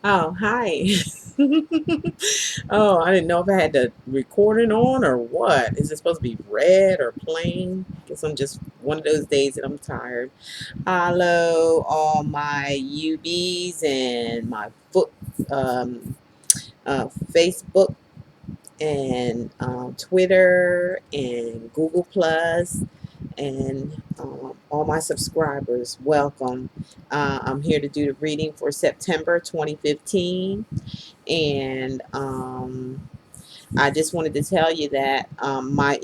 Oh, hi. Oh, I didn't know if I had the recording on or what. Is it supposed to be red or plain? Guess I'm just one of those days that I'm tired. Hello, all my UBs and my um, Facebook and Twitter and Google Plus and all my subscribers. Welcome. I'm here to do the reading for September 2015, and I just wanted to tell you that my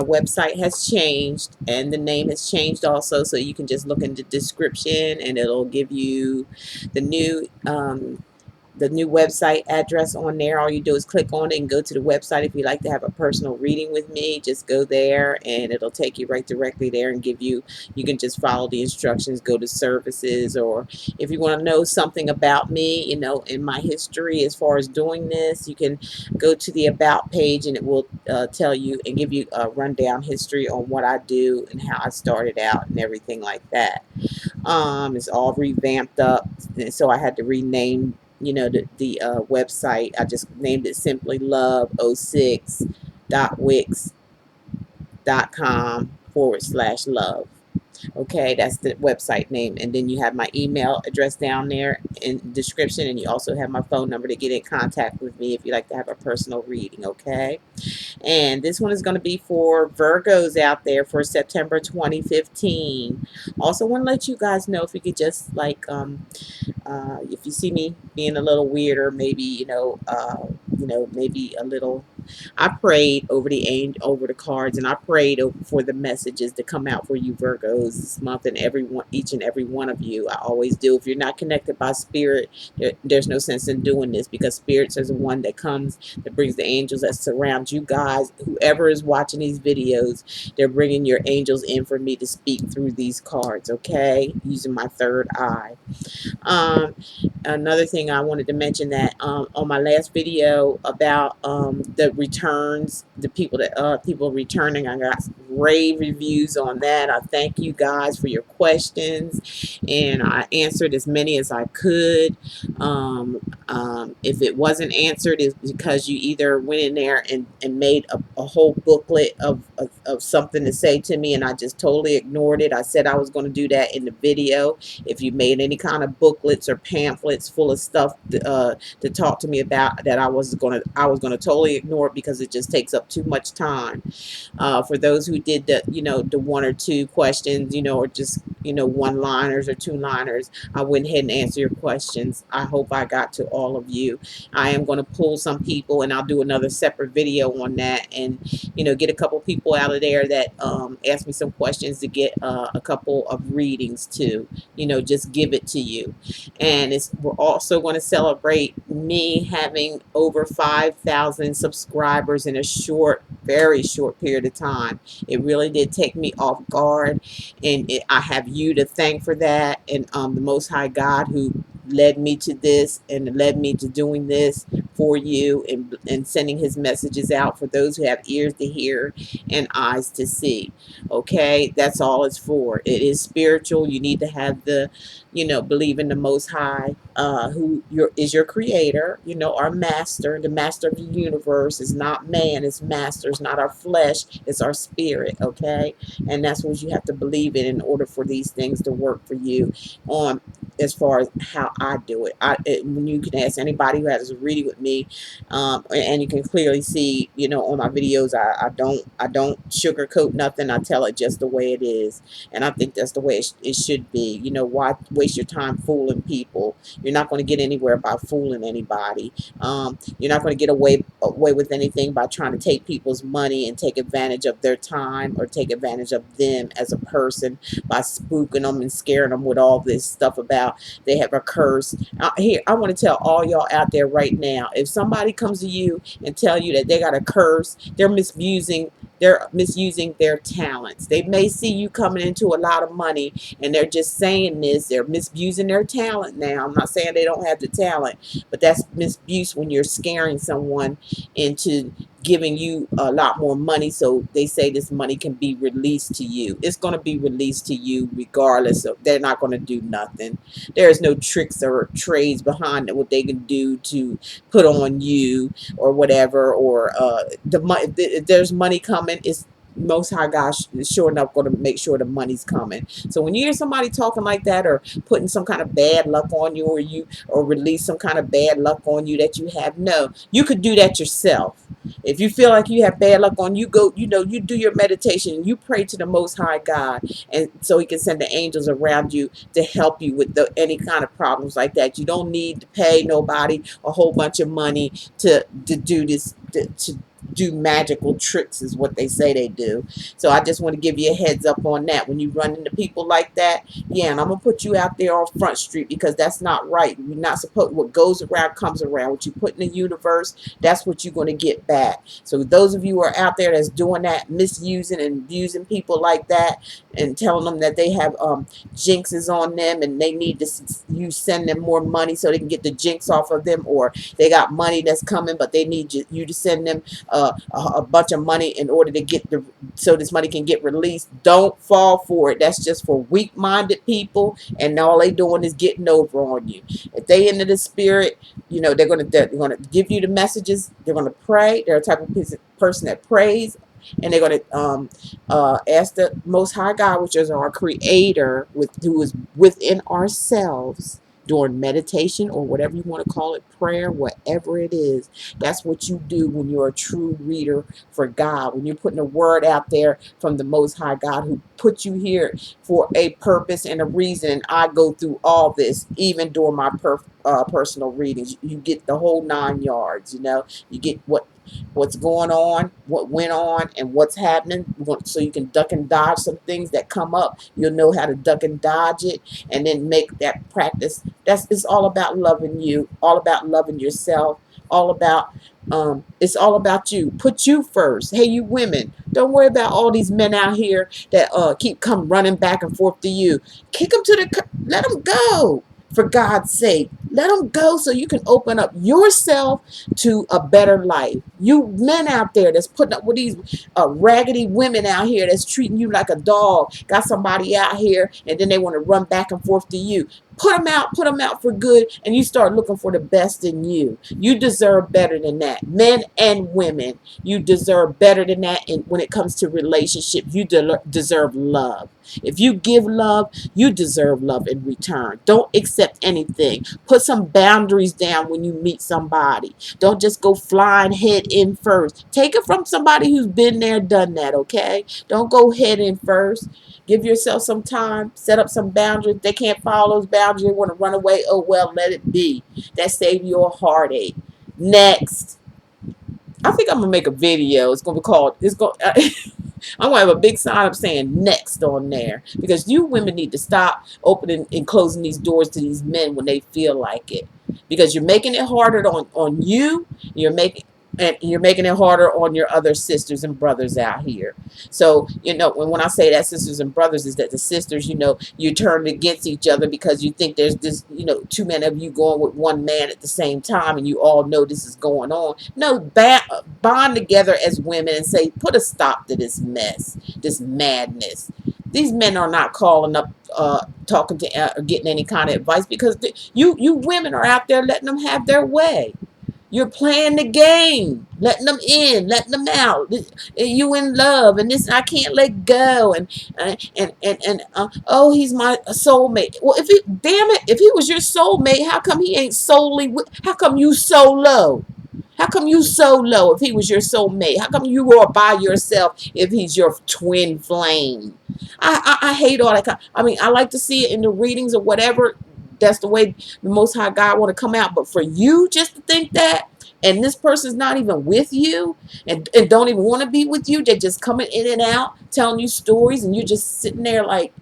website has changed and the name has changed also, so you can just look in the description and it'll give you the new website address on there. All you do is click on it and go to the website. If you'd like to have a personal reading with me, just go there and it'll take you right directly there and give you, you can just follow the instructions, go to services, or if you want to know something about me, in my history as far as doing this, you can go to the about page and it will tell you and give you a rundown history on what I do and how I started out and everything like that. It's all revamped up, and so I had to rename, the website. I just named it simply love06.wix.com/love. Okay, that's the website name. And then you have my email address down there in the description. And you also have my phone number to get in contact with me if you'd like to have a personal reading. Okay. And this one is going to be for Virgos out there for September 2015. Also, want to let you guys know if you could just if you see me being a little weirder, maybe maybe a little. I prayed over the cards, and I prayed for the messages to come out for you Virgos this month, and each and every one of you. I always do. If you're not connected by spirit, there's no sense in doing this, because spirits is the one that comes, that brings the angels that surround you guys. Whoever is watching these videos, they're bringing your angels in for me to speak through these cards. Okay, using my third eye. Um, Another thing I wanted to mention, that on my last video about the returns, the people returning, I got rave reviews on that. I thank you guys for your questions, and I answered as many as I could. If it wasn't answered, it's because you either went in there and made a whole booklet of something to say to me, and I just totally ignored it. I said I was going to do that in the video. If you made any kind of booklets or pamphlets full of stuff to talk to me about, that I was gonna totally ignore it, because it just takes up too much time. For those who did the one or two questions, or just one liners or two liners, I went ahead and answered your questions. I hope I got to all of you. I am going to pull some people, and I'll do another separate video on that, and get a couple people out of there that ask me some questions, to get a couple of readings too. Just give it to you. And we're also going to celebrate me having over 5,000 subscribers in a very short period of time. It really did take me off guard, and I have you to thank for that, and the Most High God, who led me to this and led me to doing this for you, and sending his messages out for those who have ears to hear and eyes to see. Okay, that's all it's for. It is spiritual. You need to have believe in the Most High, who is your creator, our master. The master of the universe is not man, it's master. It's not our flesh, it's our spirit. Okay, and that's what you have to believe in order for these things to work for you. On As far as how I do it, when you can ask anybody who has a reading with me, and you can clearly see, on my videos, I don't sugarcoat nothing. I tell it just the way it is, and I think that's the way it should be. Why waste your time fooling people? You're not going to get anywhere by fooling anybody. You're not going to get away with anything by trying to take people's money and take advantage of their time, or take advantage of them as a person, by spooking them and scaring them with all this stuff about they have a curse. Here, I want to tell all y'all out there right now, if somebody comes to you and tell you that they got a curse, they're misusing their talents. They may see you coming into a lot of money, and they're just saying this. They're misusing their talent now. I'm not saying they don't have the talent, but that's misuse when you're scaring someone into giving you a lot more money. So they say this money can be released to you. It's going to be released to you regardless of, they're not going to do nothing. There's no tricks or trades behind it, what they can do to put on you or whatever, or the money, if there's money coming, it's most high God sure enough going to make sure the money's coming. So when you hear somebody talking like that, or putting some kind of bad luck on you, or release some kind of bad luck on you that you have, no, you could do that yourself. If you feel like you have bad luck on you, go, you do your meditation, you pray to the most high God, and so he can send the angels around you to help you with any kind of problems like that. You don't need to pay nobody a whole bunch of money to do this, to do magical tricks, is what they say they do. So I just want to give you a heads up on that. When you run into people like that, yeah, and I'm gonna put you out there on Front Street, because that's not right. You're not supposed, what goes around comes around. What you put in the universe, that's what you're going to get back. So those of you who are out there that's doing that, misusing and abusing people like that, and telling them that they have jinxes on them, and they need to, you send them more money so they can get the jinx off of them, or they got money that's coming but they need you to send them a bunch of money in order to get so this money can get released. Don't fall for it. That's just for weak-minded people, and all they doing is getting over on you. If they into the spirit, they're gonna give you the messages. They're gonna pray. They're a type of person that prays, and they're going to ask the Most High God, which is our Creator, who is within ourselves, during meditation, or whatever you want to call it, prayer, whatever it is. That's what you do when you're a true reader for God, when you're putting a word out there from the Most High God, who put you here for a purpose and a reason. I go through all this, even during my personal readings. You get the whole 9 yards. You get what's going on, what went on, and what's happening, so you can duck and dodge some things that come up. You'll know how to duck and dodge it, and then make that practice. It's all about loving you, all about loving yourself, all about it's all about you. Put you first. Hey, you women, don't worry about all these men out here that keep come running back and forth to you. Kick them let them go. For God's sake, let them go, so you can open up yourself to a better life. You men out there that's putting up with these raggedy women out here that's treating you like a dog, got somebody out here, and then they want to run back and forth to you. Put them out for good, and you start looking for the best in you. You deserve better than that. Men and women, you deserve better than that. And when it comes to relationships, you deserve love. If you give love, you deserve love in return. Don't accept anything. Put some boundaries down when you meet somebody. Don't just go flying head in first. Take it from somebody who's been there, done that, okay? Don't go head in first. Give yourself some time. Set up some boundaries. If they can't follow those boundaries, they want to run away, oh well, let it be. That saves you a heartache. Next. I think I'm going to make a video. It's going to be called, I'm going to have a big sign up saying next on there, because you women need to stop opening and closing these doors to these men when they feel like it, because you're making it harder on you. You're making it harder on your other sisters and brothers out here. So, when I say that sisters and brothers, is that the sisters, you turn against each other because you think there's this, too many of you going with one man at the same time, and you all know this is going on. No, bond together as women and say, put a stop to this mess, this madness. These men are not calling up, talking to, getting any kind of advice, because you women are out there letting them have their way. You're playing the game, letting them in, letting them out. You in love, and this I can't let go, oh, he's my soulmate. Well, damn it, if he was your soulmate, how come he ain't solely? How come you so low? How come you so low if he was your soulmate? How come you are by yourself if he's your twin flame? I hate all that. I mean, I like to see it in the readings or whatever. That's the way the Most High God want to come out. But for you just to think that, and this person's not even with you, and don't even want to be with you, they're just coming in and out, telling you stories, and you're just sitting there like,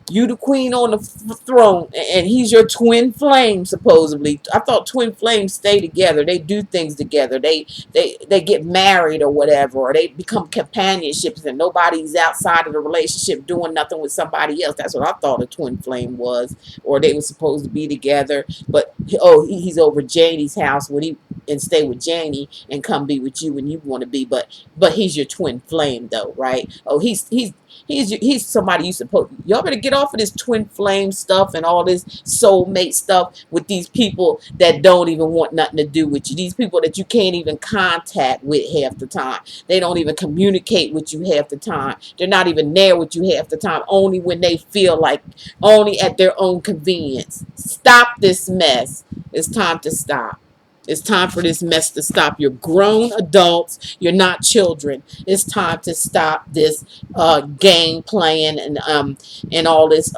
you the queen on the throne, and he's your twin flame, supposedly. I thought twin flames stay together. They do things together. They get married or whatever, or they become companionships, and nobody's outside of the relationship doing nothing with somebody else. That's what I thought a twin flame was, or they were supposed to be together. But oh, he's over Janie's house when and stay with Jamie and come be with you when you want to be. But he's your twin flame though, right? Oh, he's somebody you supposed. Y'all better get off of this twin flame stuff and all this soulmate stuff with these people that don't even want nothing to do with you. These people that you can't even contact with half the time. They don't even communicate with you half the time. They're not even there with you half the time. Only when they feel like, only at their own convenience. Stop this mess. It's time to stop. It's time for this mess to stop. You're grown adults. You're not children. It's time to stop this game playing and all this.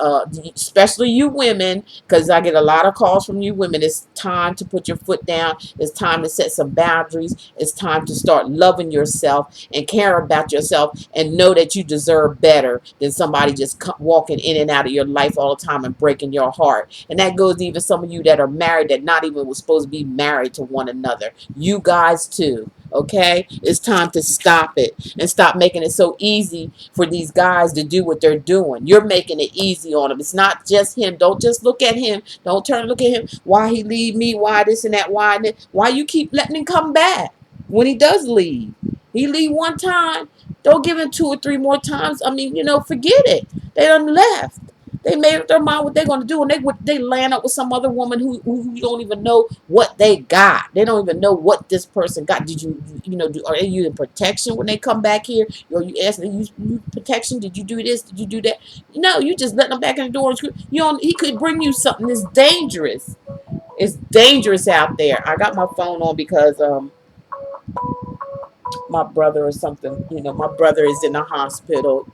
Especially you women, because I get a lot of calls from you women. It's time to put your foot down. It's time to set some boundaries. It's time to start loving yourself and care about yourself and know that you deserve better than somebody just walking in and out of your life all the time and breaking your heart. And that goes to even some of you that are married that not even was supposed to be married to one another. You guys too. Okay, it's time to stop it and stop making it so easy for these guys to do what they're doing. You're making it easy on them. It's not just him. Don't just look at him. Don't turn and look at him. Why he leave me? Why this and that? Why you keep letting him come back when he does leave? He leave one time. Don't give him 2 or 3 more times. I mean, forget it. They done left. They made up their mind what they're going to do, and they land up with some other woman who you don't even know what they got. They don't even know what this person got. Did are they using protection when they come back here? Or you ask them, use protection? Did you do this? Did you do that? No, you just let them back in the door. He could bring you something that's dangerous. It's dangerous out there. I got my phone on because my brother or something. My brother is in the hospital.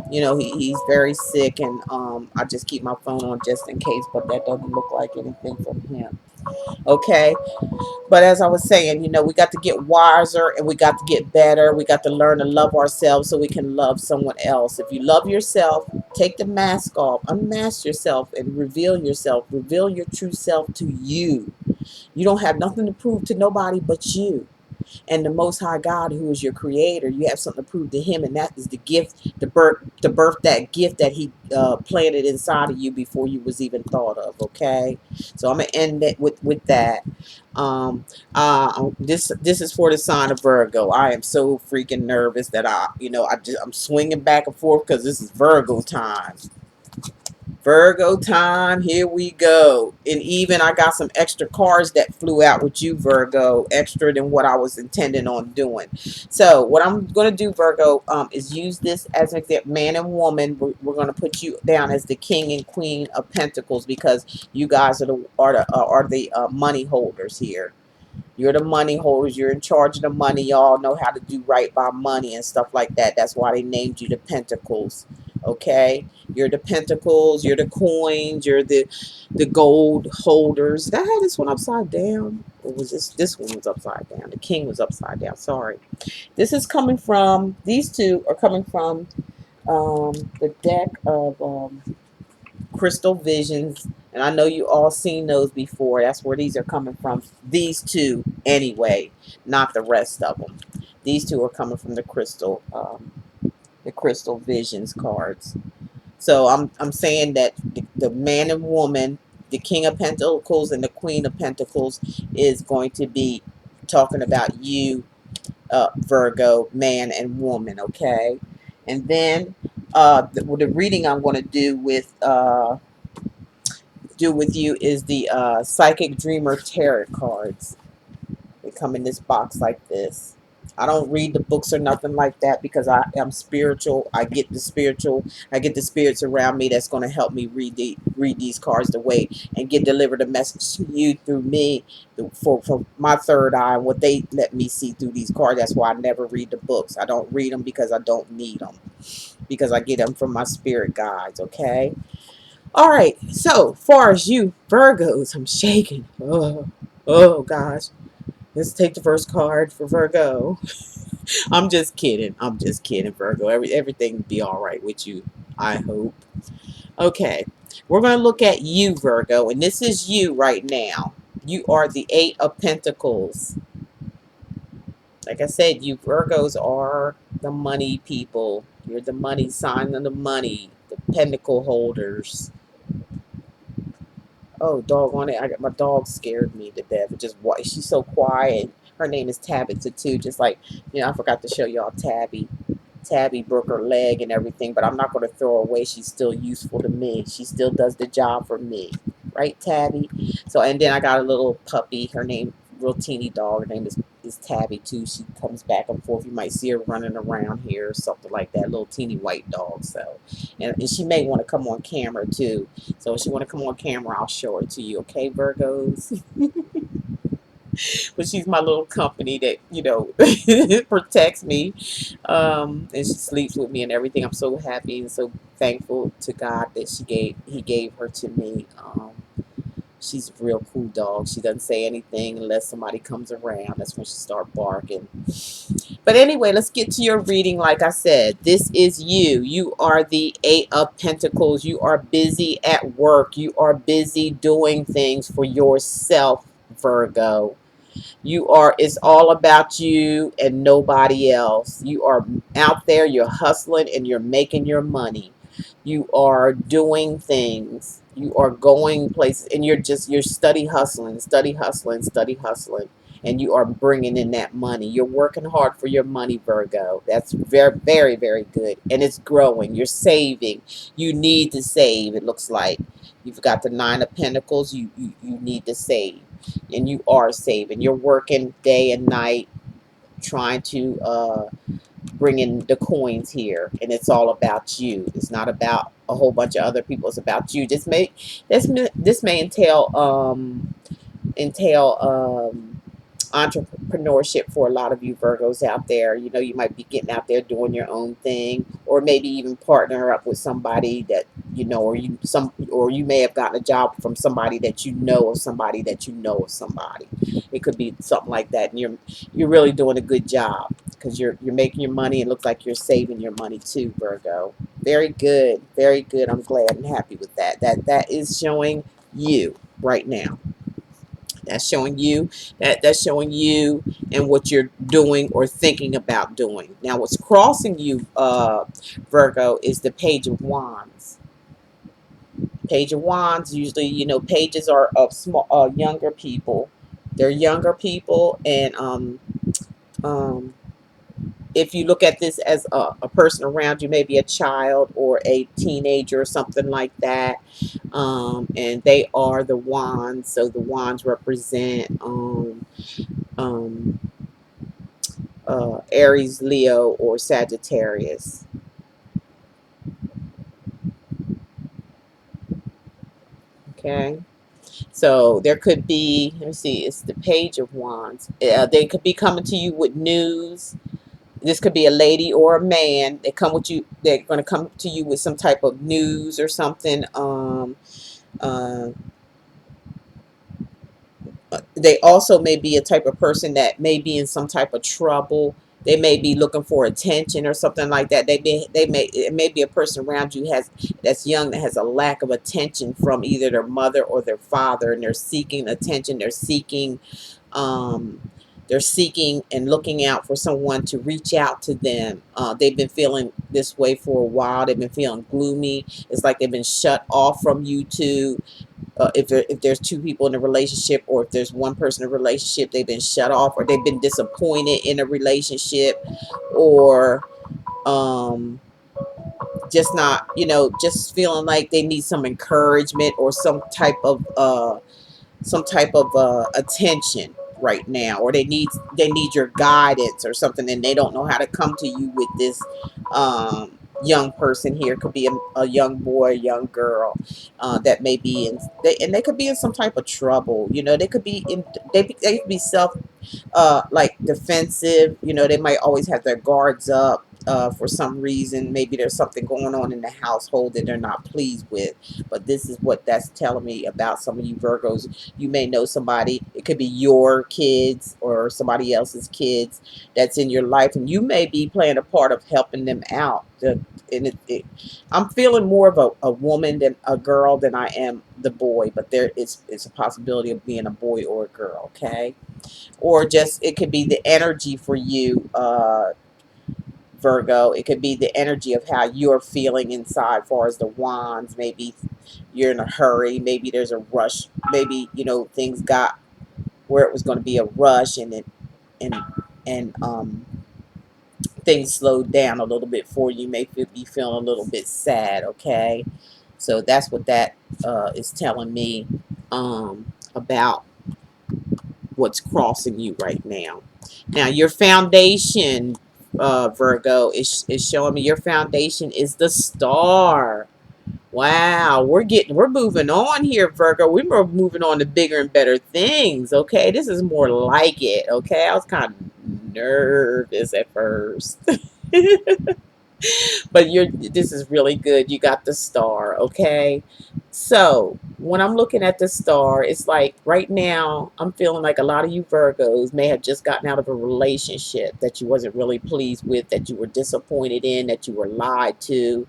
He's very sick, and I just keep my phone on just in case, but that doesn't look like anything from him. Okay, but as I was saying, we got to get wiser and we got to get better. We got to learn to love ourselves so we can love someone else. If you love yourself, take the mask off, unmask yourself, and reveal yourself. Reveal your true self to you. You don't have nothing to prove to nobody but you and the Most High God, who is your creator. You have something to prove to him, and that is the gift, the birth that gift that he planted inside of you before you was even thought of. Okay, so I'm gonna end it with that. This is for the sign of Virgo. I am so freaking nervous that I'm swinging back and forth because this is Virgo time. Virgo time, here we go. And even I got some extra cards that flew out with you, Virgo, extra than what I was intending on doing. So what I'm going to do, Virgo, is use this as an example. Man and woman, we're going to put you down as the king and queen of pentacles because you guys are the money holders here. You're the money holders. You're in charge of the money. Y'all know how to do right by money and stuff like that. That's why they named you the Pentacles. Okay? You're the Pentacles. You're the coins. You're the gold holders. Did I have this one upside down? Or was this one was upside down? The king was upside down. Sorry. This is coming from, these two are coming from the deck of Crystal Visions, and I know you all seen those before. That's where these are coming from. These two anyway, not the rest of them. These two are coming from the Crystal Visions cards. So I'm saying that the man and woman, the King of Pentacles and the Queen of Pentacles, is going to be talking about you, Virgo, man and woman. Okay, and then the reading I'm going to do with you is the Psychic Dreamer Tarot cards. They come in this box like this. I don't read the books or nothing like that because I am spiritual. I get the spirits around me that's going to help me read these cards the way and deliver the message to you through me for my third eye, what they let me see through these cards. That's why I never read the books. I don't read them because I don't need them, because I get them from my spirit guides. Okay. All right, so far as you Virgos, I'm shaking. Oh gosh. Let's take the first card for Virgo. I'm just kidding. I'm just kidding, Virgo. Everything will be all right with you, I hope. Okay, we're going to look at you, Virgo, and this is you right now. You are the Eight of Pentacles. Like I said, you Virgos are the money people. You're the money sign of the money, the pentacle holders. Oh, doggone it! I got my dog scared me to death. It just what she's so quiet. Her name is Tabitha too. Just like I forgot to show y'all Tabby. Tabby broke her leg and everything, but I'm not going to throw her away. She's still useful to me. She still does the job for me. Right, Tabby? So, and then I got a little puppy. Her name, real teeny dog. Her name is Tabby, too. She comes back and forth. You might see her running around here or something like that. Little teeny white dog. So, and she may want to come on camera, too. So, if she want to come on camera, I'll show her to you. Okay, Virgos? But she's my little company that protects me, and she sleeps with me and everything. I'm so happy and so thankful to God that he gave her to me. She's a real cool dog. She doesn't say anything unless somebody comes around. That's when she starts barking. But anyway, let's get to your reading. Like I said, this is you. You are the Eight of Pentacles. You are busy at work. You are busy doing things for yourself, Virgo. It's all about you and nobody else. You are out there, you're hustling and you're making your money. You are doing things. You are going places and you're study hustling, study hustling, study hustling. And you are bringing in that money. You're working hard for your money, Virgo. That's very, very, very good. And it's growing. You're saving. You need to save, it looks like. You've got the Nine of Pentacles. You need to save, and you are saving. You're working day and night trying to bring in the coins here, and it's all about you. It's not about a whole bunch of other people. It's about you. This may entail entrepreneurship for a lot of you Virgos out there. You might be getting out there doing your own thing, or maybe even partner up with somebody that or you may have gotten a job from somebody that you know of somebody that you know of somebody. It could be something like that, and you're really doing a good job because you're making your money. It looks like you're saving your money too, Virgo. Very good, very good. I'm glad and happy with that. That is showing you right now. That's showing you and what you're doing or thinking about doing. Now what's crossing you, Virgo, is the Page of Wands. Page of Wands, usually, pages are of small younger people. They're younger people, and um if you look at this as a person around you, maybe a child or a teenager or something like that, and they are the wands. So the wands represent um, Aries, Leo, or Sagittarius. Okay, so there could be, let me see, it's the Page of Wands. They could be coming to you with news. This could be a lady or a man. They're going to come to you with some type of news or something. Uh, they also may be a type of person that may be in some type of trouble. They may be looking for attention or something like that. It may be a person around you that's young, that has a lack of attention from either their mother or their father, and they're seeking attention. Um, they're seeking and looking out for someone to reach out to them. They've been feeling this way for a while. They've been feeling gloomy. It's like they've been shut off from you two. If there's two people in a relationship, or if there's one person in a relationship, they've been shut off, or they've been disappointed in a relationship, or um, just not, just feeling like they need some encouragement or some type of attention right now, or they need your guidance or something, and they don't know how to come to you with this young person here. Could be a young boy, a young girl, that may be and they could be in some type of trouble. They could be they could be like defensive. They might always have their guards up for some reason. Maybe there's something going on in the household that they're not pleased with. But this is what that's telling me about some of you Virgos. You may know somebody. It could be your kids or somebody else's kids that's in your life, and you may be playing a part of helping them out. I'm feeling more of a woman than a girl than I am the boy, but it's a possibility of being a boy or a girl. Okay, or just it could be the energy for you, Virgo. It could be the energy of how you're feeling inside, as far as the wands, maybe you're in a hurry. Maybe there's a rush. Maybe, things got where it was going to be a rush, and and things slowed down a little bit for you. You may be feeling a little bit sad. Okay, so that's what that is telling me about what's crossing you right now. Now, your foundation, Virgo, is showing me your foundation is the star. Wow, we're moving on here, Virgo. We're moving on to bigger and better things. Okay, this is more like it. Okay, I was kind of nervous at first. But this is really good. You got the star, okay? So when I'm looking at the star, it's like right now I'm feeling like a lot of you Virgos may have just gotten out of a relationship that you wasn't really pleased with, that you were disappointed in, that you were lied to,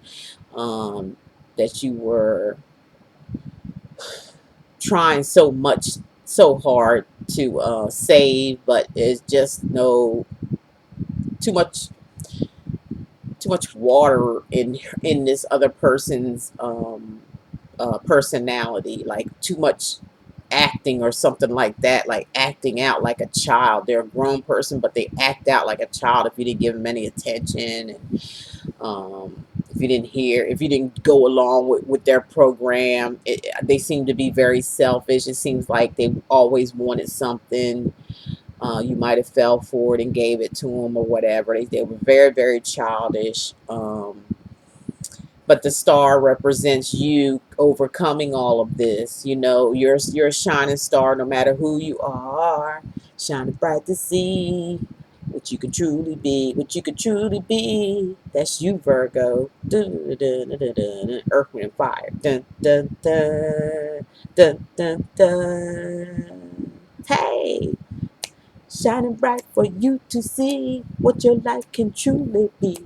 um, that you were trying so hard to save, but it's just too much too much water in this other person's personality, like too much acting or something like that, like acting out like a child. They're a grown person, but they act out like a child if you didn't give them any attention, and if you didn't go along with their program. They seem to be very selfish. It seems like they always wanted something. You might have fell for it and gave it to them or whatever. They were very, very childish. But the star represents you overcoming all of this. You're a shining star no matter who you are. Shining bright to see what you could truly be. What you could truly be. That's you, Virgo. Dun, dun, dun, dun, dun. Earth, Wind, and Fire. Dun, dun, dun, dun, dun, dun. Hey, shining bright for you to see what your life can truly be.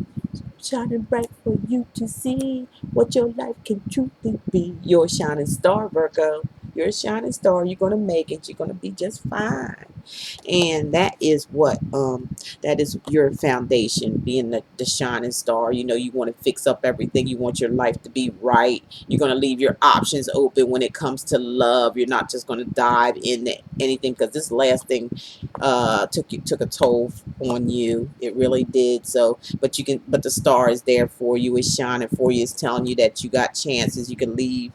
Shining bright for you to see what your life can truly be. You're a shining star, Virgo. You're a shining star. You're going to make it. You're going to be just fine. And that is your foundation, being the shining star. You want to fix up everything. You want your life to be right. You're going to leave your options open when it comes to love. You're not just going to dive into anything, because this last thing took a toll on you. It really did. So, but the star is there for you. It's shining for you. It's telling you that you got chances. You can leave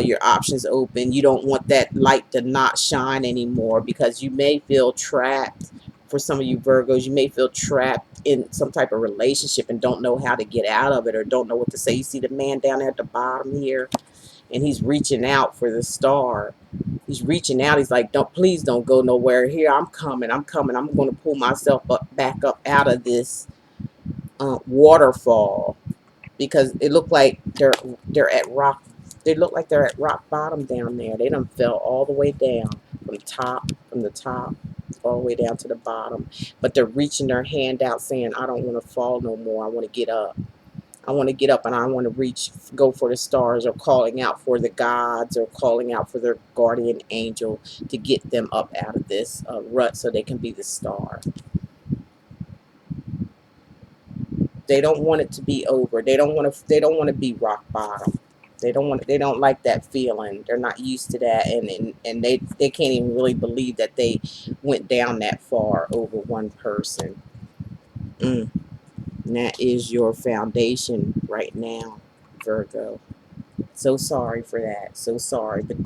your options open. You don't want that light to not shine anymore, because you may feel trapped. For some of you Virgos, you may feel trapped in some type of relationship and don't know how to get out of it, or don't know what to say. You see the man down there at the bottom here, and he's reaching out for the star. He's reaching out. He's like, please don't go nowhere. Here, I'm coming. I'm going to pull myself back up out of this waterfall, because it looked like they're at rock. They look like they're at rock bottom down there. They done fell all the way down from the top all the way down to the bottom. But they're reaching their hand out, saying, I don't want to fall no more. I want to get up. I want to get up, and I want to go for the stars, or calling out for the gods, or calling out for their guardian angel to get them up out of this rut, so they can be the star. They don't want it to be over. They don't want to be rock bottom. They don't like that feeling. They're not used to that, and they can't even really believe that they went down that far over one person. And that is your foundation right now, Virgo. So sorry for that. So sorry. But,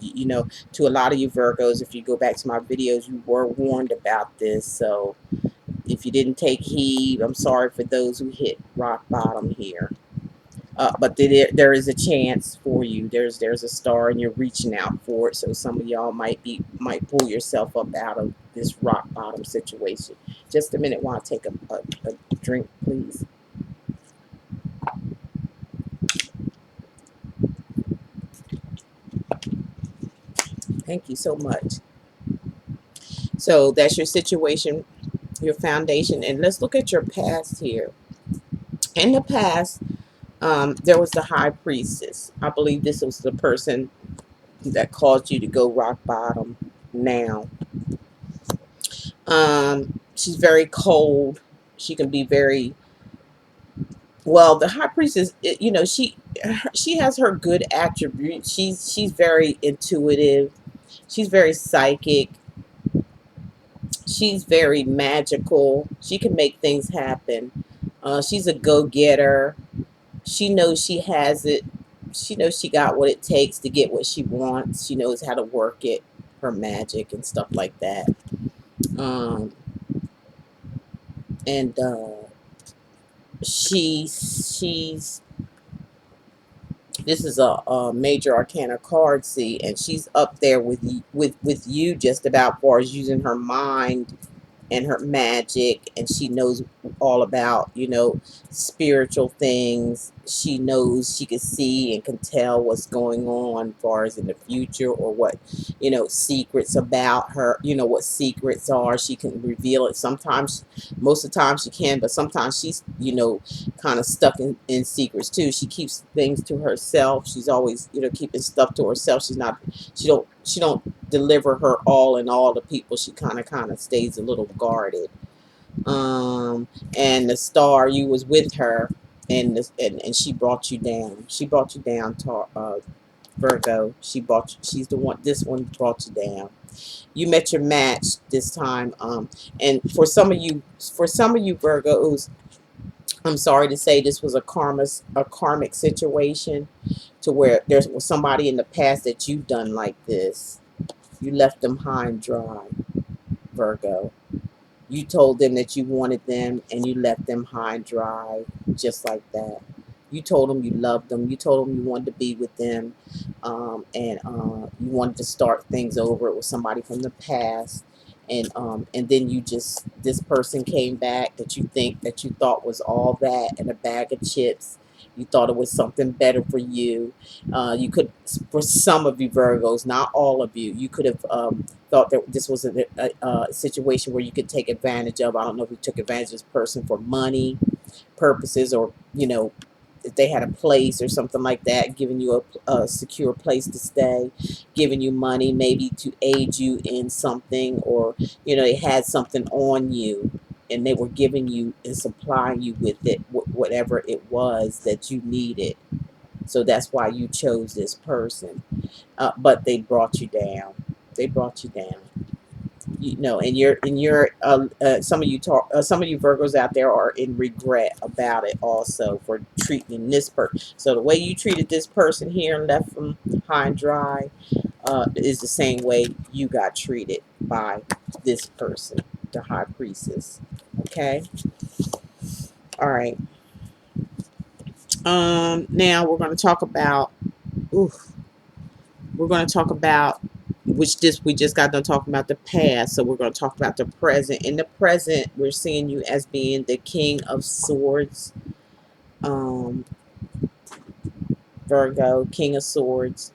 to a lot of you Virgos, if you go back to my videos, you were warned about this. So if you didn't take heed, I'm sorry for those who hit rock bottom here. But there is a chance for you. There's a star, and you're reaching out for it. So some of y'all might pull yourself up out of this rock bottom situation. Just a minute while I take a drink, please. Thank you so much. So that's your situation, your foundation. And let's look at your past here. In the past, there was the high priestess. I believe this was the person that caused you to go rock bottom now. She's very cold. She can be very Well, the high priestess, you know, she has her good attributes. She's very intuitive. She's very psychic. She's very magical. She can make things happen. She's a go-getter. She knows she has it. She knows she got what it takes to get what she wants. She knows how to work it, her magic and stuff like that. Um, and she's this is a major arcana card, see, and she's up there with you just about, far as using her mind and her magic, and she knows all about, you know, spiritual things. She knows, she can see and can tell what's going on as far as in the future, or what, you know, secrets about her, you know, what secrets are. She can reveal it sometimes. Most of the time she can, but sometimes she's, you know, kind of stuck in secrets too. She keeps things to herself. She's always, you know, keeping stuff to herself. She don't deliver her all in all to people. She kind of stays a little guarded. Um, and the star, you was with her, and she brought you down. She brought you down, Virgo. She's the one. This one brought you down. You met your match this time. And for some of you Virgos, I'm sorry to say, this was a karmic situation, to where there was somebody in the past that you've done like this. You left them high and dry, Virgo. You told them that you wanted them, and you left them high and dry, just like that. You told them you loved them. You told them you wanted to be with them, and you wanted to start things over with somebody from the past. And then this person came back that you thought was all that and a bag of chips. You thought it was something better for you. You could, for some of you Virgos, not all of you, you could have thought that this was a situation where you could take advantage of. I don't know if you took advantage of this person for money purposes, or, you know, if they had a place or something like that, giving you a secure place to stay, giving you money maybe to aid you in something, or, you know, they had something on you, and they were giving you and supplying you with it, whatever it was that you needed. So that's why you chose this person. But they brought you down. They brought you down. You know, and some of you Virgos out there are in regret about it also, for treating this person. So the way you treated this person here and left them high and dry, is the same way you got treated by this person, the high priestess. Okay. All right. Now we're going to talk about, ooh, we're going to talk about, which this we just got done talking about the past, so we're going to talk about the present. In the present, we're seeing you as being the King of Swords, um, Virgo, King of Swords.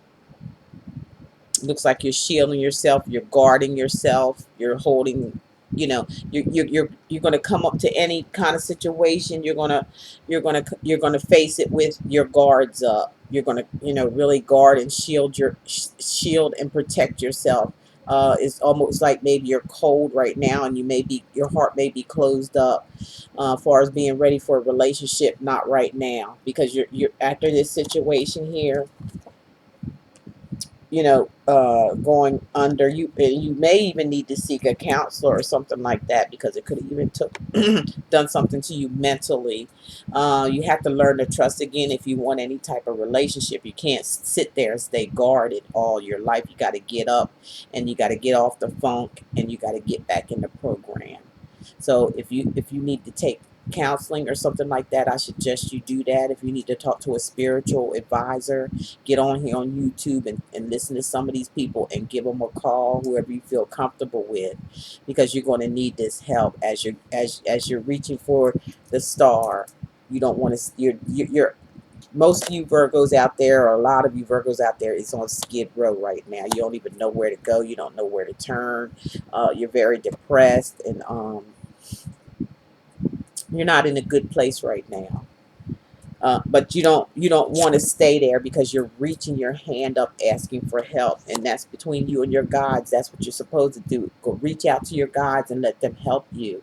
Looks like you're shielding yourself, you're guarding yourself, you're holding, you know, you're going to come up to any kind of situation. You're going to face it with your guards up. You're going to, you know, really guard and shield and protect yourself. It's almost like maybe you're cold right now, and your heart may be closed up, as far as being ready for a relationship. Not right now, because you're after this situation here, you know, going under you. And you may even need to seek a counselor or something like that, because it could have even done something to you mentally. You have to learn to trust again if you want any type of relationship. You can't sit there and stay guarded all your life. You got to get up, and you got to get off the funk, and you got to get back in the program. So if you need to take counseling or something like that, I suggest you do that. If you need to talk to a spiritual advisor, get on here on YouTube and listen to some of these people and give them a call, whoever you feel comfortable with, because you're going to need this help as you're reaching for the star. You don't want to, you're most of you Virgos out there, or a lot of you Virgos out there, is on Skid Row right now. You don't even know where to go. You don't know where to turn. You're very depressed, and you're not in a good place right now. But you don't want to stay there, because you're reaching your hand up asking for help, and that's between you and your gods. That's what you're supposed to do. Go reach out to your gods and let them help you,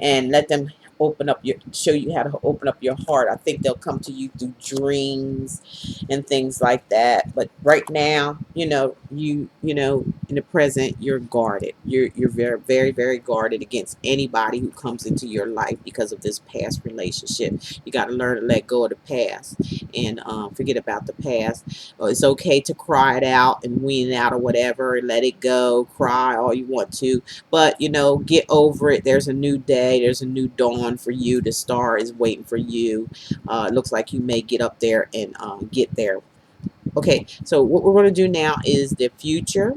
and let them open up your show you how to open up your heart. I think they'll come to you through dreams and things like that. But right now, in the present, you're guarded. You're very, very, very guarded against anybody who comes into your life because of this past relationship. You got to learn to let go of the past and forget about the past. It's okay to cry it out and wean it out or whatever, and let it go. Cry all you want to, but get over it. There's a new day. There's a new dawn for you. The star is waiting for you. It looks like you may get up there and get there. Okay, so what we're going to do now is the future.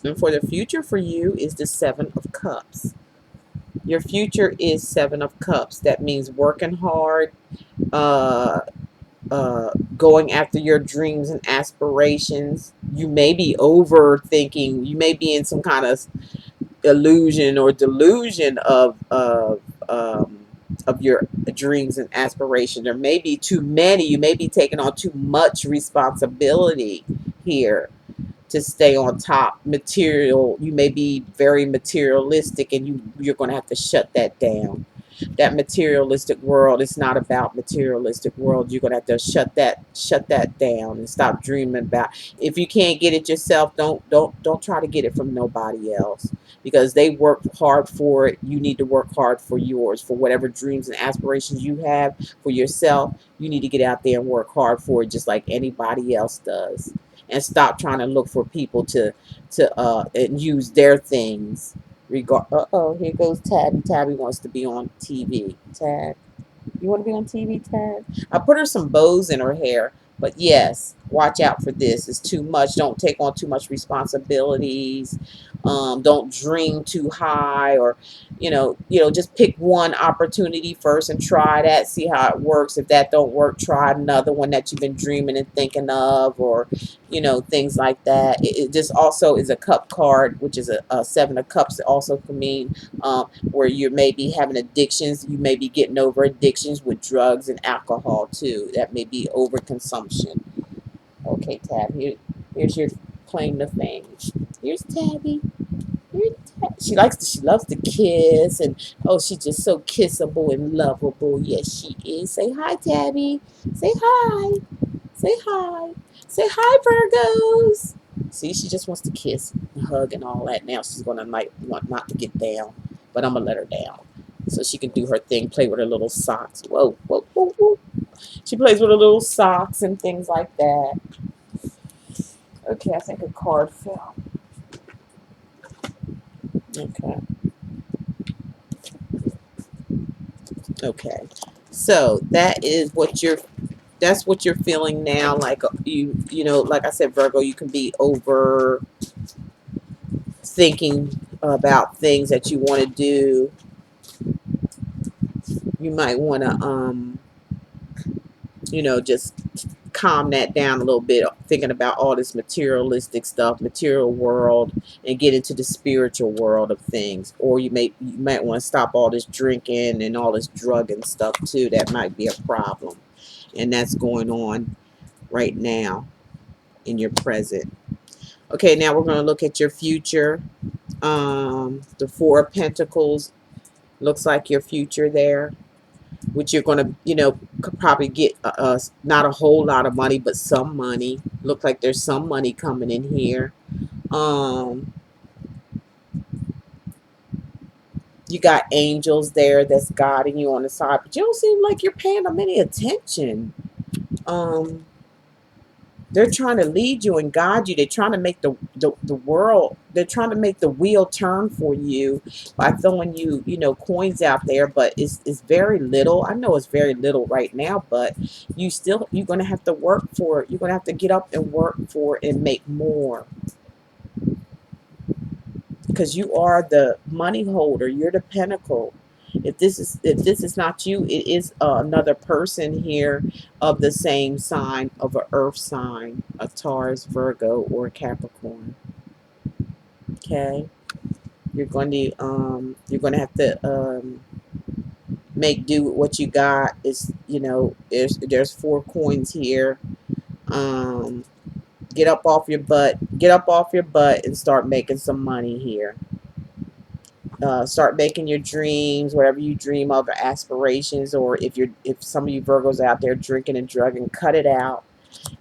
And for the future for you is the Seven of Cups. Your future is Seven of Cups. That means working hard, uh, going after your dreams and aspirations. You may be overthinking. You may be in some kind of illusion or delusion of your dreams and aspirations. There may be too many. You may be taking on too much responsibility here to stay on top. Material. You may be very materialistic, and you're going to have to shut that down. That materialistic world, it's not about materialistic world. You're gonna have to shut that down and stop dreaming about. If you can't get it yourself, don't try to get it from nobody else, because they work hard for it. You need to work hard for yours, for whatever dreams and aspirations you have for yourself. You need to get out there and work hard for it just like anybody else does, and stop trying to look for people to and use their things. Uh-oh, here goes Tabby. Tabby wants to be on TV. Tab, you want to be on TV, Tab? I put her some bows in her hair, but yes, watch out for this. It's too much. Don't take on too much responsibilities. Don't dream too high, or just pick one opportunity first and try that. See how it works. If that don't work, try another one that you've been dreaming and thinking of, or things like that. It just also is a cup card, which is a Seven of Cups. It also can mean where you may be having addictions. You may be getting over addictions with drugs and alcohol too. That may be overconsumption. Okay, Tab, here's your claim to fame. Here's Tabby. She loves to kiss, and oh, she's just so kissable and lovable. Yes, she is. Say hi, Tabby. Say hi. Say hi. Say hi, Virgos. See, she just wants to kiss and hug and all that. Now she's gonna want not to get down, but I'm gonna let her down so she can do her thing, play with her little socks. Whoa, whoa, whoa, whoa. She plays with her little socks and things like that. Okay, I think a card fell. Okay. Okay. So that's what you're feeling now. Like like I said, Virgo, you can be over thinking about things that you want to do. You might want to just calm that down a little bit, thinking about all this materialistic stuff, material world, and get into the spiritual world of things. Or you might want to stop all this drinking and all this drug and stuff too. That might be a problem, and that's going on right now in your present. Okay, now we're going to look at your future. The Four of Pentacles looks like your future there, which you're going to, could probably get not a whole lot of money, but some money. Look like there's some money coming in here. You got angels there that's guiding you on the side, but you don't seem like you're paying them any attention. They're trying to lead you and guide you. They're trying to make the world, they're trying to make the wheel turn for you by throwing you, coins out there, but it's very little. I know it's very little right now, but you're going to have to work for it. You're going to have to get up and work for it and make more. Because you are the money holder. You're the pentacle. If this is not you, it is another person here of the same sign, of an earth sign, a Taurus, Virgo, or a Capricorn. Okay, you're going to have to make do with what you got. Is there's four coins here. Get up off your butt. Get up off your butt and start making some money here. Start making your dreams, whatever you dream of, or aspirations, or if some of you Virgos out there drinking and drugging, cut it out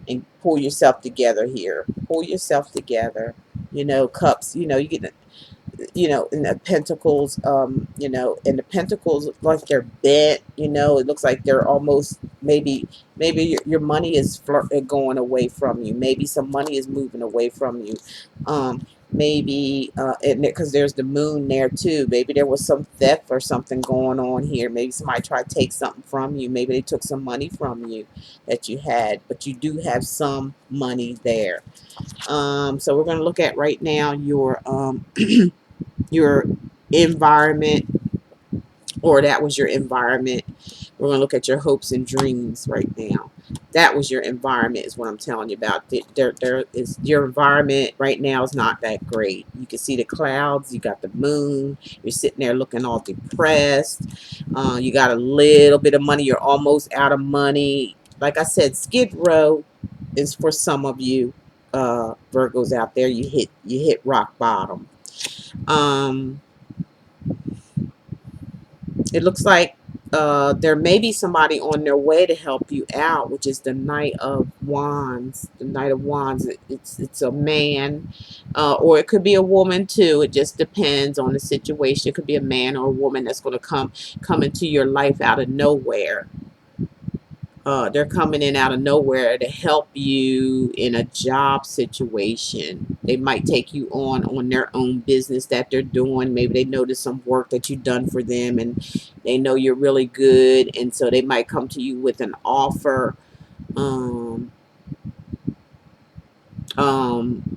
and pull yourself together here. Pull yourself together. You know, cups. You know, you get in the pentacles, and the pentacles look like they're bent. It looks like they're almost maybe your money is going away from you. Maybe some money is moving away from you. Maybe and because there's the moon there too. Maybe there was some theft or something going on here. Maybe somebody tried to take something from you. Maybe they took some money from you that you had, but you do have some money there. So we're going to look at right now your environment, or that was your environment. We're going to look at your hopes and dreams right now. That was your environment is what I'm telling you about. There is your environment right now is not that great. You can see the clouds. You got the moon. You're sitting there looking all depressed. You got a little bit of money. You're almost out of money. Like I said, Skid Row is for some of you Virgos out there. You hit rock bottom. It looks like there may be somebody on their way to help you out, which is the Knight of Wands. The Knight of Wands, it's a man, or it could be a woman too. It just depends on the situation. It could be a man or a woman that's going to come into your life out of nowhere. They're coming in out of nowhere to help you in a job situation. They might take you on their own business that they're doing. Maybe they notice some work that you've done for them and they know you're really good. And so they might come to you with an offer. Um, um,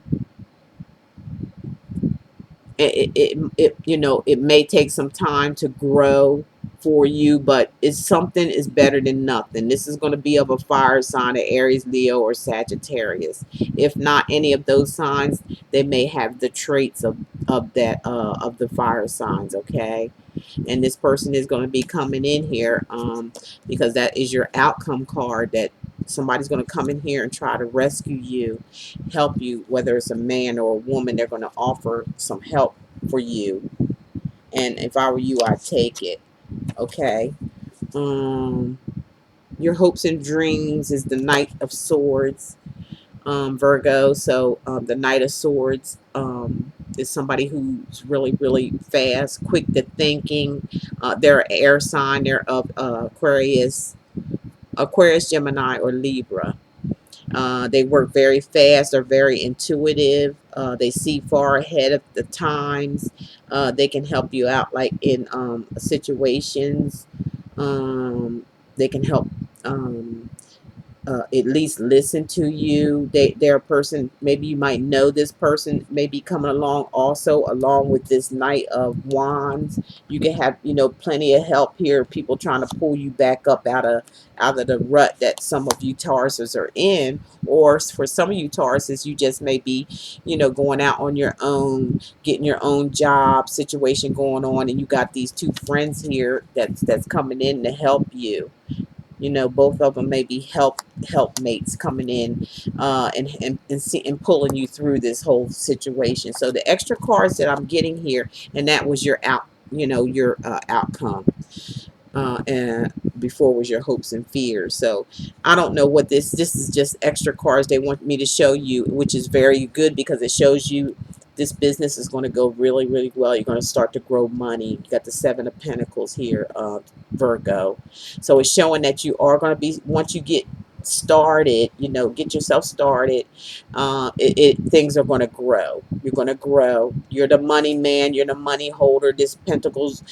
it may take some time to grow for you, but it's something is better than nothing. This is going to be of a fire sign of Aries, Leo, or Sagittarius. If not any of those signs, they may have the traits of that of the fire signs. Okay, and this person is going to be coming in here because that is your outcome card, that somebody's going to come in here and try to rescue you, help you, whether it's a man or a woman. They're going to offer some help for you, and if I were you, I'd take it. Okay. Your hopes and dreams is the Knight of Swords, Virgo. So the Knight of Swords is somebody who's really, really fast, quick to thinking. They're an air sign. They're of Aquarius, Gemini, or Libra. They work very fast. They're very intuitive. They see far ahead of the times. They can help you out, like in situations. They can help at least listen to you. They're a person, maybe you might know this person may be coming along also along with this Knight of Wands. You can have, plenty of help here, people trying to pull you back up out of the rut that some of you Tauruses are in, or for some of you Tauruses, you just may be, going out on your own, getting your own job situation going on, and you got these two friends here that's coming in to help you. Both of them may be helpmates coming in and pulling you through this whole situation. So the extra cards that I'm getting here, and that was your outcome. And before was your hopes and fears. So I don't know what this is, just extra cards they want me to show you, which is very good because it shows you this business is going to go really, really well. You're going to start to grow money. You got the Seven of Pentacles here, Virgo. So it's showing that you are going to be, once you get started, get yourself started, things are going to grow. You're going to grow. You're the money man. You're the money holder. This Pentacles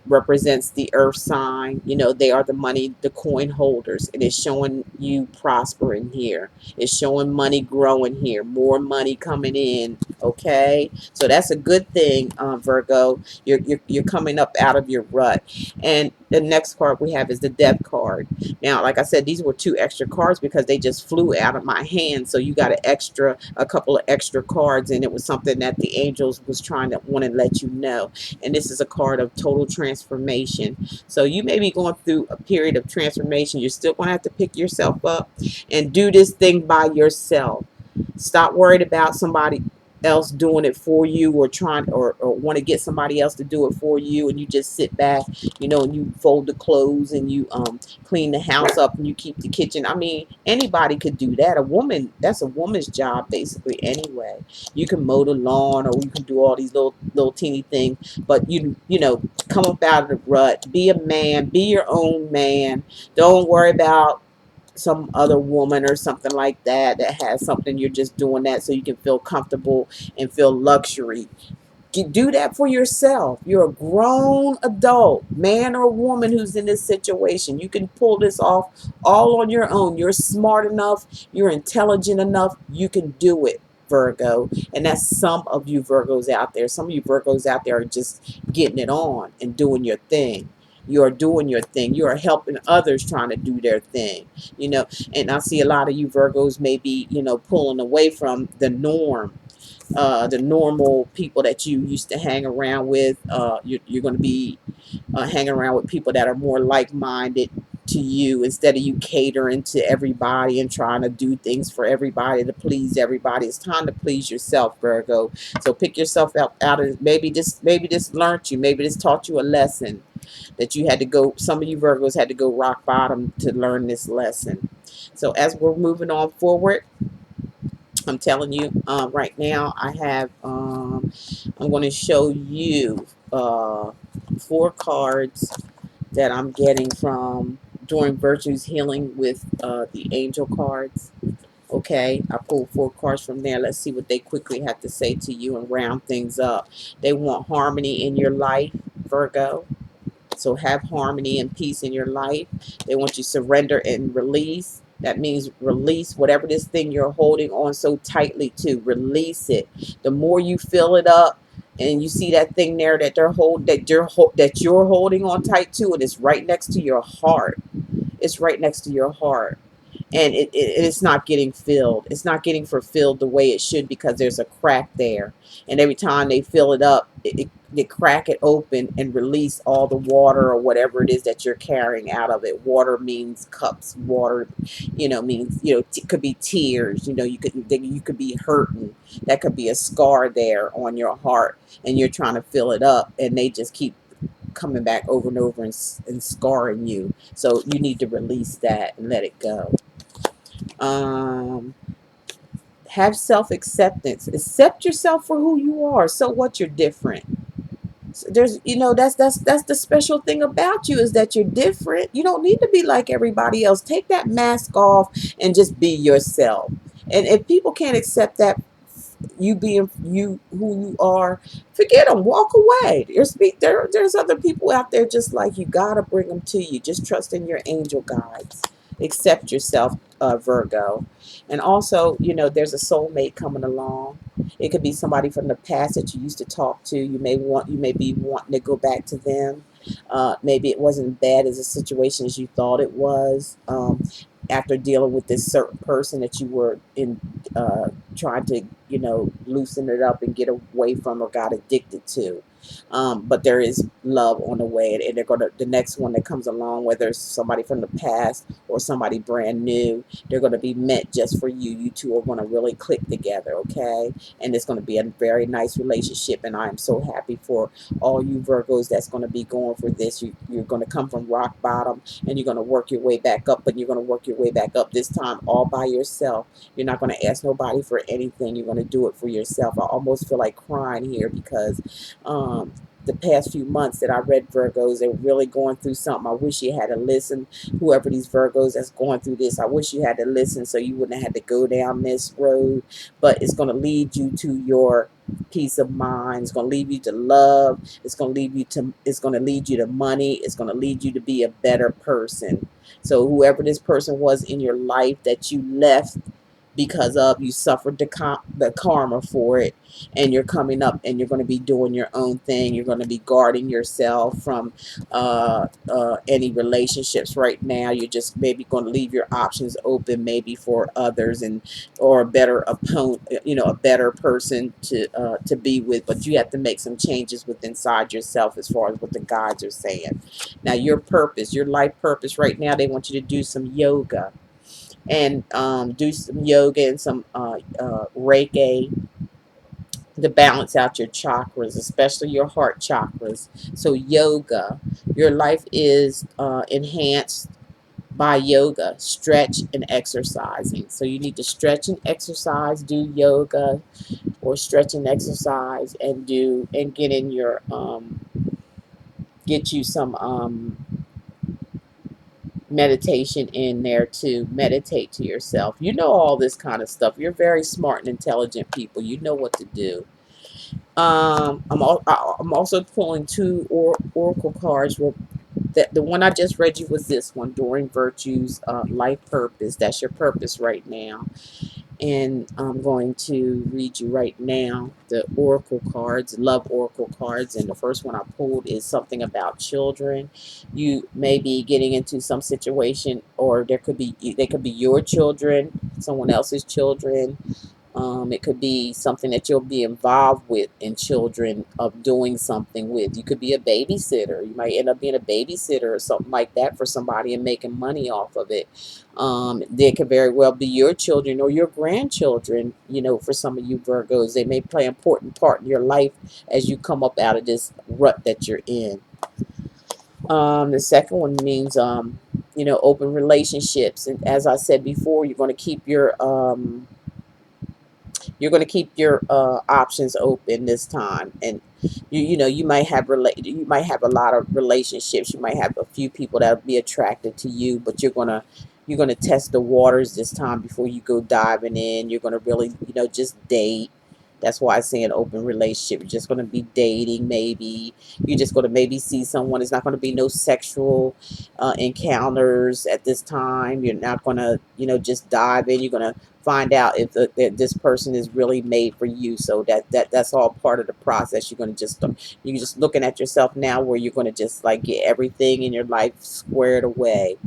represents the earth sign. They are the money, the coin holders. And it's showing you prospering here. It's showing money growing here. More money coming in. Okay. So that's a good thing, Virgo. You're coming up out of your rut. And the next card we have is the Death card. Now, like I said, these were two extra cards because they just flew out of my hand. So you got a couple of extra cards, and it was something that the angels was trying to want to let you know. And this is a card of total transformation. So you may be going through a period of transformation. You're still going to have to pick yourself up and do this thing by yourself. Stop worried about somebody else doing it for you, or trying, or want to get somebody else to do it for you, and you just sit back, and you fold the clothes, and you clean the house up, and you keep the kitchen. I mean, anybody could do that. A woman, that's a woman's job basically anyway. You can mow the lawn, or you can do all these little teeny things, but come up out of the rut, be a man, be your own man. Don't worry about some other woman or something like that that has something. You're just doing that so you can feel comfortable and feel luxury. Do that for yourself. You're a grown adult, man or woman, who's in this situation. You can pull this off all on your own. You're smart enough, you're intelligent enough, you can do it, Virgo. And that's some of you Virgos out there. Some of you Virgos out there are just getting it on and doing your thing. You are doing your thing. You are helping others trying to do their thing. And I see a lot of you Virgos maybe, pulling away from the normal people that you used to hang around with. You're going to be hanging around with people that are more like-minded to you, instead of you catering to everybody and trying to do things for everybody to please everybody. It's time to please yourself, Virgo. So pick yourself out of, maybe this learned you, maybe this taught you a lesson that you had to go. Some of you Virgos had to go rock bottom to learn this lesson. So as we're moving on forward, I'm telling you, right now I have, I'm going to show you 4 cards that I'm getting from doing Virtue's Healing with the angel cards. Okay, I pulled 4 cards from there. Let's see what they quickly have to say to you and round things up. They want harmony in your life, Virgo. So have harmony and peace in your life. They want you to surrender and release. That means release whatever this thing you're holding on so tightly to. Release it. The more you fill it up, and you see that thing there that you're holding on tight to, and it's right next to your heart. It's right next to your heart, and it's not getting filled. It's not getting fulfilled the way it should, because there's a crack there. And every time they fill it up, they crack it open and release all the water or whatever it is that you're carrying out of it. Water means cups. Water, means, could be tears. You could be hurting. That could be a scar there on your heart, and you're trying to fill it up, and they just keep coming back over and over and scarring you. So you need to release that and let it go. Um, have self-acceptance. Accept yourself for who you are. So what? You're different. So there's, that's the special thing about you, is that you're different. You don't need to be like everybody else. Take that mask off and just be yourself. And if people can't accept that, you being you, who you are, forget them. Walk away. There's other people out there just like you. Gotta bring them to you. Just trust in your angel guides. Accept yourself, Virgo. And also, there's a soulmate coming along. It could be somebody from the past that you used to talk to. You may be wanting to go back to them. Maybe it wasn't bad as a situation as you thought it was. After dealing with this certain person that you were in, trying to, loosen it up and get away from, or got addicted to. But there is love on the way, and the next one that comes along, whether it's somebody from the past or somebody brand new, they're going to be meant just for you. You two are going to really click together, okay? And it's going to be a very nice relationship, and I am so happy for all you Virgos that's going to be going for this. You're going to come from rock bottom, and you're going to work your way back up, but you're going to work your way back up this time all by yourself. You're not going to ask nobody for anything. You're going to do it for yourself. I almost feel like crying here, because the past few months that I read Virgos, they're really going through something. I wish you had to listen. Whoever these Virgos that's going through this, I wish you had to listen, so you wouldn't have had to go down this road. But it's going to lead you to your peace of mind. It's going to lead you to love. It's going to lead you to money. It's going to lead you to be a better person. So whoever this person was in your life that you left because of, you suffered the karma for it, and you're coming up, and you're going to be doing your own thing. You're going to be guarding yourself from any relationships right now. You're just maybe going to leave your options open, maybe for others, and or a better opponent, a better person to be with. But you have to make some changes with inside yourself, as far as what the guides are saying. Now your purpose, your life purpose right now, they want you to do some yoga, and do some yoga and some Reiki, to balance out your chakras, especially your heart chakras. So yoga, your life is enhanced by yoga, stretch and exercising. So you need to stretch and exercise, do yoga or stretch and exercise, and do and get in your get you some meditation in there to meditate to yourself. You know all this kind of stuff. You're very smart and intelligent people. You know what to do. I'm also pulling two oracle cards. Well, the one I just read you was this one, During Virtue's life purpose. That's your purpose right now. And I'm going to read you right now the oracle cards, love oracle cards. And the first one I pulled is something about children. You may be getting into some situation, or they could be your children, someone else's children. It could be something that you'll be involved with in children of doing something with. You could be a babysitter. You might end up being a babysitter or something like that for somebody and making money off of it. They could very well be your children or your grandchildren. You know, for some of you Virgos, they may play an important part in your life as you come up out of this rut that you're in. The second one means, you know, open relationships. And as I said before, you're going to keep your options open this time, and you know you might have a lot of relationships. You might have a few people that will be attracted to you, but you're gonna test the waters this time before you go diving in. You're gonna really, you know, just date. That's why I say an open relationship. You're just going to be dating, maybe. You're just going to maybe see someone. It's not going to be no sexual encounters at this time. You're not going to, you know, just dive in. You're going to find out if this person is really made for you. So that's all part of the process. You're just looking at yourself now, where you're going to just like get everything in your life squared away.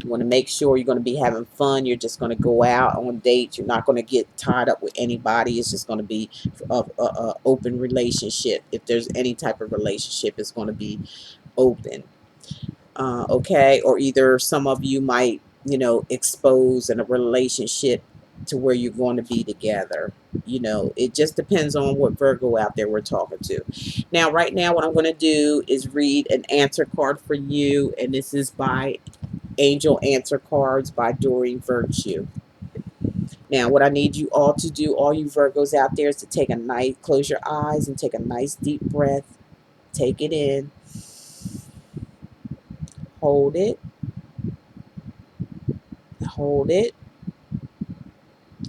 You want to make sure you're going to be having fun. You're just going to go out on dates. You're not going to get tied up with anybody. It's just going to be a open relationship. If there's any type of relationship, it's going to be open. Okay, or either some of you might, you know, expose in a relationship to where you're going to be together. You know, it just depends on what Virgo out there we're talking to. Now, right now, what I'm going to do is read an answer card for you, and this is by Angel Answer Cards by Doreen Virtue. Now, what I need you all to do, all you Virgos out there, is to take a nice, close your eyes and take a nice deep breath. Take it in, hold it, hold it,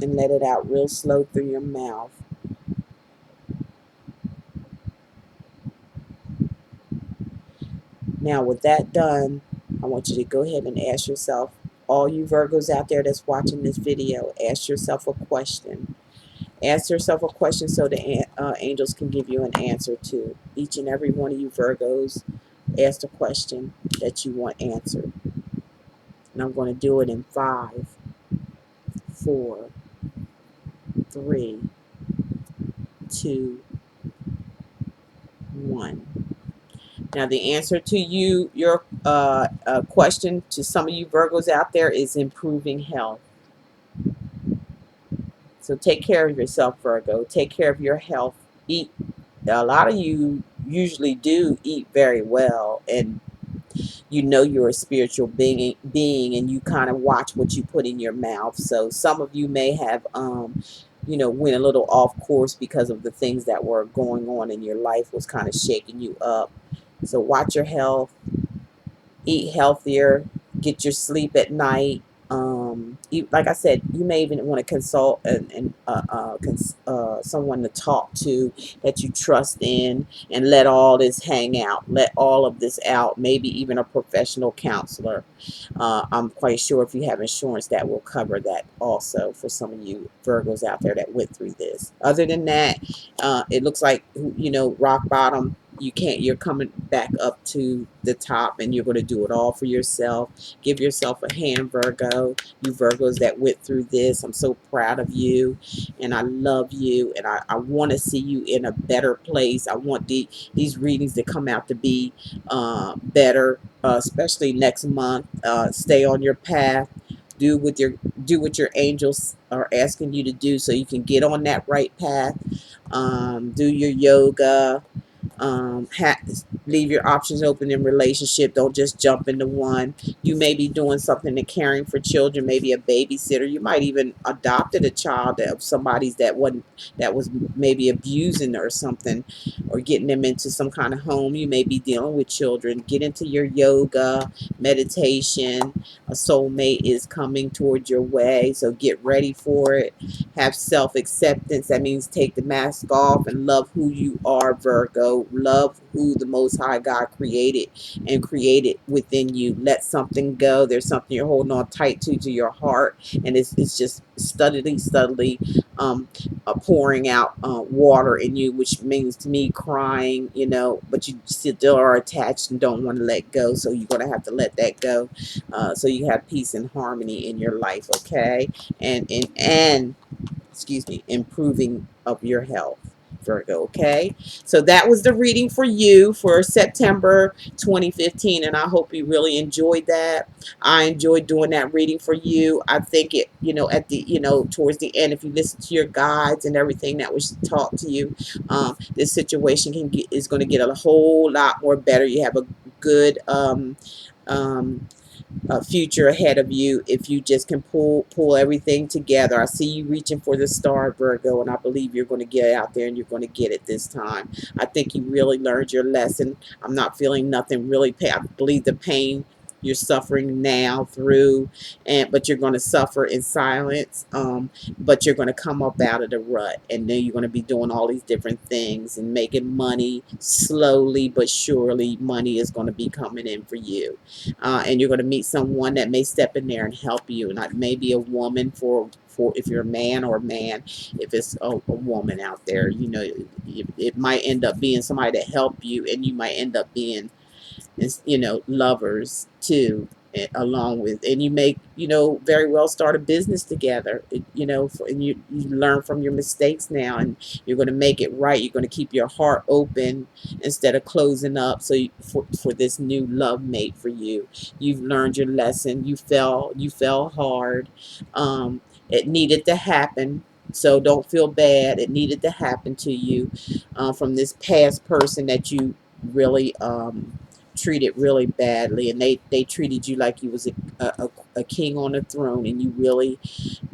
and let it out real slow through your mouth. Now, with that done, I want you to go ahead and ask yourself, all you Virgos out there that's watching this video, ask yourself a question. Ask yourself a question so the angels can give you an answer to. Each and every one of you Virgos, ask the question that you want answered. And I'm going to do it in 5, 4, 3, 2, 1. Now, the answer to your question to some of you Virgos out there is improving health. So take care of yourself, Virgo. Take care of your health. Eat. A lot of you usually do eat very well, and you know you're a spiritual being, and you kind of watch what you put in your mouth. So some of you may have, you know, went a little off course because of the things that were going on in your life was kind of shaking you up. So watch your health, eat healthier, get your sleep at night. Like I said, you may even want to consult someone to talk to that you trust in, and let all this hang out. Let all of this out. Maybe even a professional counselor. I'm quite sure if you have insurance, that will cover that also for some of you Virgos out there that went through this. Other than that, it looks like, you know, rock bottom. You're coming back up to the top, and you're going to do it all for yourself. Give yourself a hand, Virgo. You Virgos that went through this, I'm so proud of you, and I love you, and I want to see you in a better place. I want these readings to come out to be better, especially next month. Stay on your path. Do what your angels are asking you to do, so you can get on that right path. Do your yoga. Leave your options open in relationship. Don't just jump into one. You may be doing something to caring for children, maybe a babysitter. You might even adopted a child of somebody's that was maybe abusing or something, or getting them into some kind of home. You may be dealing with children. Get into your yoga, meditation. A soulmate is coming towards your way, so get ready for it. Have self-acceptance. That means take the mask off and love who you are, Virgo. Love who the Most High God created and created within you. Let something go. There's something you're holding on tight to your heart, and it's just steadily um, pouring out water in you, which means to me crying, but you still are attached and don't want to let go. So you're going to have to let that go, so you have peace and harmony in your life, okay? And excuse me, improving of your health, Virgo, okay? So that was the reading for you for September 2015, and I hope you really enjoyed that. I enjoyed doing that reading for you. I think it, at the, towards the end, if you listen to your guides and everything that was taught to you, this situation is going to get a whole lot more better. You have a good um, future ahead of you if you just can pull everything together. I see you reaching for the star, Virgo, and I believe you're going to get out there and you're going to get it this time. I think you really learned your lesson. I'm not feeling nothing really pain. I believe the pain you're suffering now through, but you're going to suffer in silence, but you're going to come up out of the rut, and then you're going to be doing all these different things and making money slowly but surely. Money is going to be coming in for you, and you're going to meet someone that may step in there and help you. Not maybe a woman for if you're a man, or a man if it's a woman out there. It might end up being somebody to help you, and you might end up being, lovers too, along with, and you may, very well start a business together, and you learn from your mistakes now, and you're going to make it right. You're going to keep your heart open instead of closing up. So for this new love mate for you, you've learned your lesson. You fell hard. It needed to happen. So don't feel bad. It needed to happen to you, from this past person that you really treated really badly, and they treated you like you was a king on a throne, and you really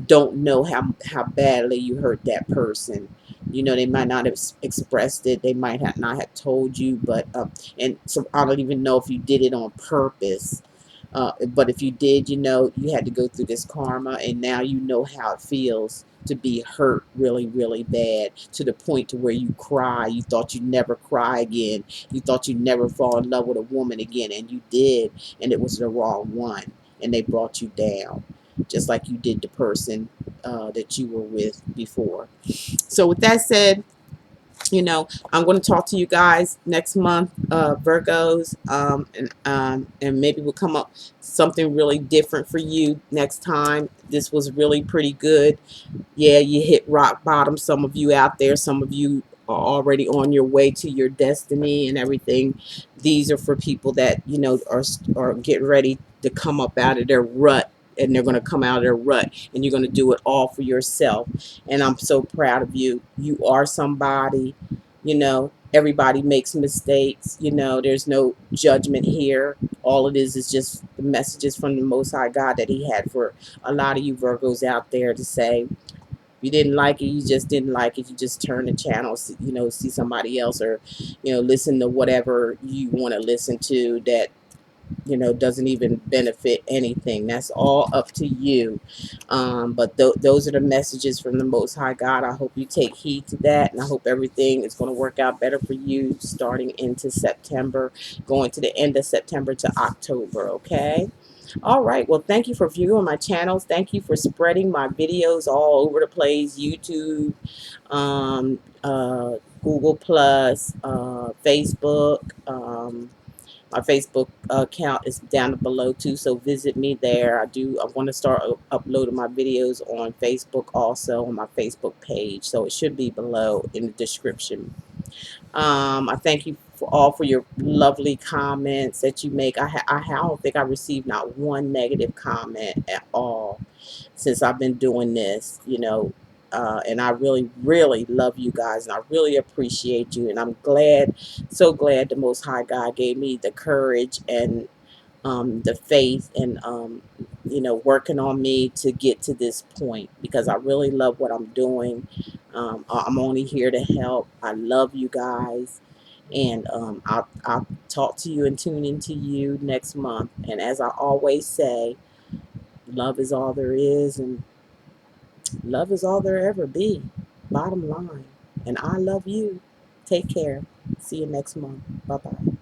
don't know how badly you hurt that person. They might not have expressed it, they might have not have told you, but and so I don't even know if you did it on purpose, but if you did, you had to go through this karma, and now you know how it feels to be hurt really, really bad, to the point to where you cry. You thought you'd never cry again. You thought you'd never fall in love with a woman again, and you did, and it was the wrong one, and they brought you down, just like you did the person that you were with before. So with that said, I'm going to talk to you guys next month, Virgos, and maybe we'll come up something really different for you next time. This was really pretty good. Yeah, you hit rock bottom. Some of you out there, some of you are already on your way to your destiny and everything. These are for people that, are getting ready to come up out of their rut, and they're going to come out of their rut, and you're going to do it all for yourself. And I'm so proud of you. You are somebody. Everybody makes mistakes. There's no judgment here. All it is just the messages from the Most High God that He had for a lot of you Virgos out there to say. You didn't like it, you just didn't like it. You just turn the channel, see somebody else, or listen to whatever you want to listen to that doesn't even benefit anything. That's all up to you. But those are the messages from the Most High God. I hope you take heed to that, and I hope everything is going to work out better for you starting into September, going to the end of September to October. Okay. All right. Well, thank you for viewing my channels. Thank you for spreading my videos all over the place. YouTube, Google Plus, Facebook. My Facebook account is down below too, so visit me there. I want to start uploading my videos on Facebook, also on my Facebook page, so it should be below in the description. I thank you for your lovely comments that you make. I don't think I received not one negative comment at all since I've been doing this. and I really, really love you guys, and I really appreciate you. And I'm glad, so glad the Most High God gave me the courage and the faith and working on me to get to this point, because I really love what I'm doing. I'm only here to help. I love you guys, and I'll talk to you and tune into you next month. And as I always say, love is all there is, and love is all there ever be. Bottom line. And I love you. Take care. See you next month. Bye bye.